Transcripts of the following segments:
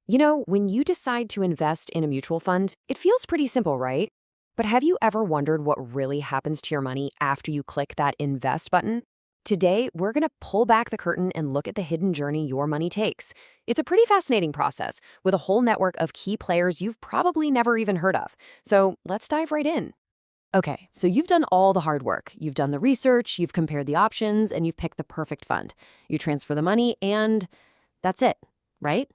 You know, when you decide to invest in a mutual fund, it feels pretty simple, right? But have you ever wondered what really happens to your money after you click that invest button? Today, we're going to pull back the curtain and look at the hidden journey your money takes. It's a pretty fascinating process with a whole network of key players you've probably never even heard of. So let's dive right in. Okay, so you've done all the hard work. You've done the research, you've compared the options, and you've picked the perfect fund. You transfer the money, and that's it, right?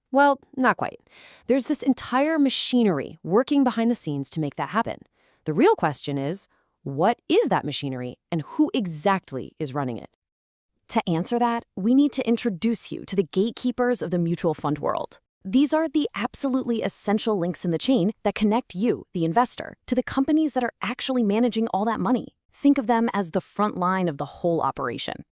Well, not quite. There's this entire machinery working behind the scenes to make that happen. The real question is, what is that machinery and who exactly is running it? To answer that, we need to introduce you to the gatekeepers of the mutual fund world. These are the absolutely essential links in the chain that connect you, the investor, to the companies that are actually managing all that money. Think of them as the front line of the whole operation.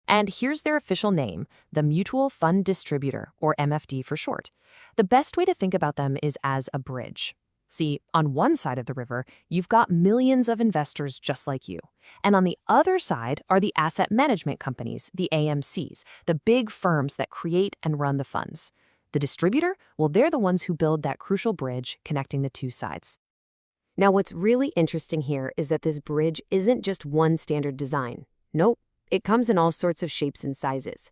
And here's their official name, the Mutual Fund Distributor, or MFD for short. The best way to think about them is as a bridge. See, on one side of the river, you've got millions of investors just like you. And on the other side are the asset management companies, the AMCs, the big firms that create and run the funds. The distributor, well, they're the ones who build that crucial bridge connecting the two sides. Now, what's really interesting here is that this bridge isn't just one standard design. Nope. It comes in all sorts of shapes and sizes.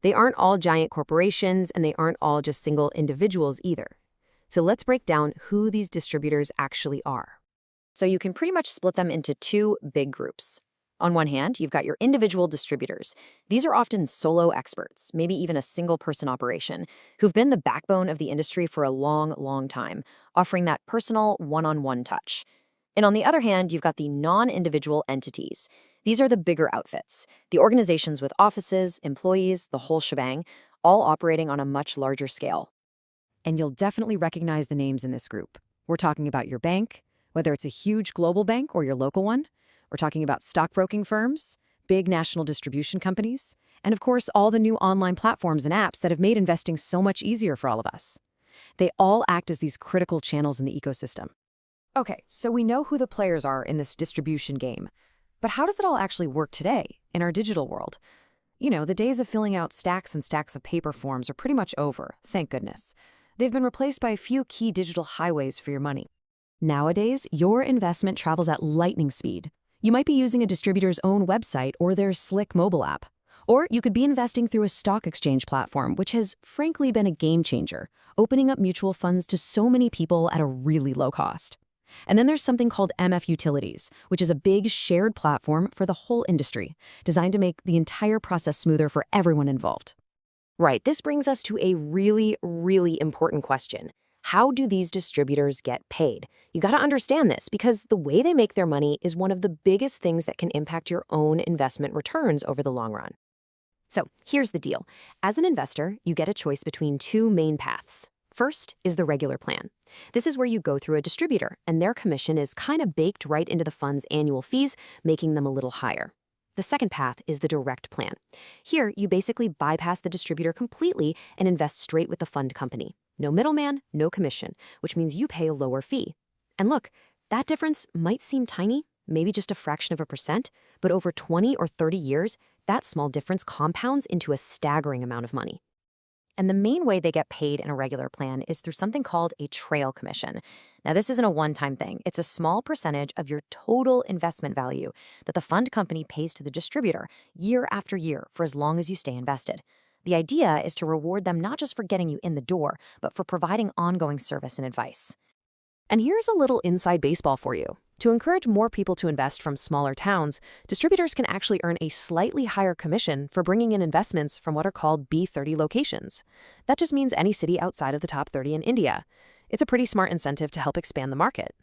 They aren't all giant corporations, and they aren't all just single individuals either. So let's break down who these distributors actually are. So you can pretty much split them into two big groups. On one hand, you've got your individual distributors. These are often solo experts, maybe even a single-person operation, who've been the backbone of the industry for a long, long time, offering that personal, one-on-one touch. And on the other hand, you've got the non-individual entities. These are the bigger outfits, the organizations with offices, employees, the whole shebang, all operating on a much larger scale. And you'll definitely recognize the names in this group. We're talking about your bank, whether it's a huge global bank or your local one. We're talking about stockbroking firms, big national distribution companies, and of course, all the new online platforms and apps that have made investing so much easier for all of us. They all act as these critical channels in the ecosystem. Okay, so we know who the players are in this distribution game. But how does it all actually work today, in our digital world? You know, the days of filling out stacks and stacks of paper forms are pretty much over, thank goodness. They've been replaced by a few key digital highways for your money. Nowadays, your investment travels at lightning speed. You might be using a distributor's own website or their slick mobile app. Or you could be investing through a stock exchange platform, which has frankly been a game changer, opening up mutual funds to so many people at a really low cost. And then there's something called MF Utilities, which is a big shared platform for the whole industry, designed to make the entire process smoother for everyone involved. Right, this brings us to a really, really important question. How do these distributors get paid? You got to understand this because the way they make their money is one of the biggest things that can impact your own investment returns over the long run. So here's the deal. As an investor, you get a choice between two main paths. First is the regular plan. This is where you go through a distributor, and their commission is kind of baked right into the fund's annual fees, making them a little higher. The second path is the direct plan. Here, you basically bypass the distributor completely and invest straight with the fund company. No middleman, no commission, which means you pay a lower fee. And look, that difference might seem tiny, maybe just a fraction of a percent, but over 20 or 30 years, that small difference compounds into a staggering amount of money. And the main way they get paid in a regular plan is through something called a trail commission. Now, this isn't a one-time thing. It's a small percentage of your total investment value that the fund company pays to the distributor year after year for as long as you stay invested. The idea is to reward them not just for getting you in the door, but for providing ongoing service and advice. And here's a little inside baseball for you. To encourage more people to invest from smaller towns, distributors can actually earn a slightly higher commission for bringing in investments from what are called B30 locations. That just means any city outside of the top 30 in India. It's a pretty smart incentive to help expand the market.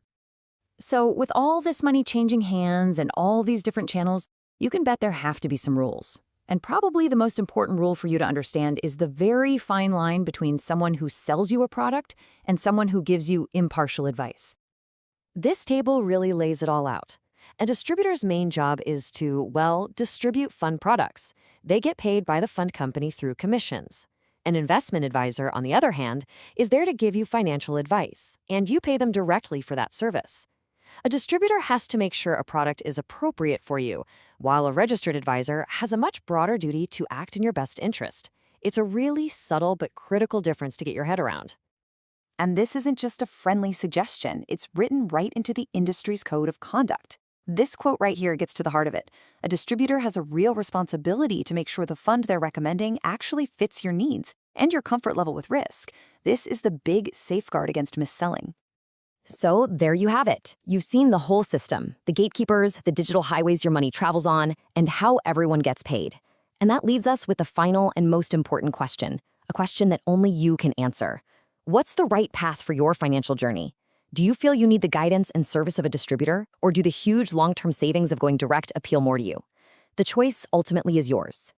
So with all this money changing hands and all these different channels, you can bet there have to be some rules. And probably the most important rule for you to understand is the very fine line between someone who sells you a product and someone who gives you impartial advice. This table really lays it all out. A distributor's main job is to, well, distribute fund products. They get paid by the fund company through commissions. An investment advisor, on the other hand, is there to give you financial advice, and you pay them directly for that service. A distributor has to make sure a product is appropriate for you, while a registered advisor has a much broader duty to act in your best interest. It's a really subtle but critical difference to get your head around. And this isn't just a friendly suggestion, it's written right into the industry's code of conduct. This quote right here gets to the heart of it. A distributor has a real responsibility to make sure the fund they're recommending actually fits your needs and your comfort level with risk. This is the big safeguard against mis-selling. So there you have it. You've seen the whole system, the gatekeepers, the digital highways your money travels on, and how everyone gets paid. And that leaves us with the final and most important question, a question that only you can answer. What's the right path for your financial journey? Do you feel you need the guidance and service of a distributor, or do the huge long-term savings of going direct appeal more to you? The choice ultimately is yours.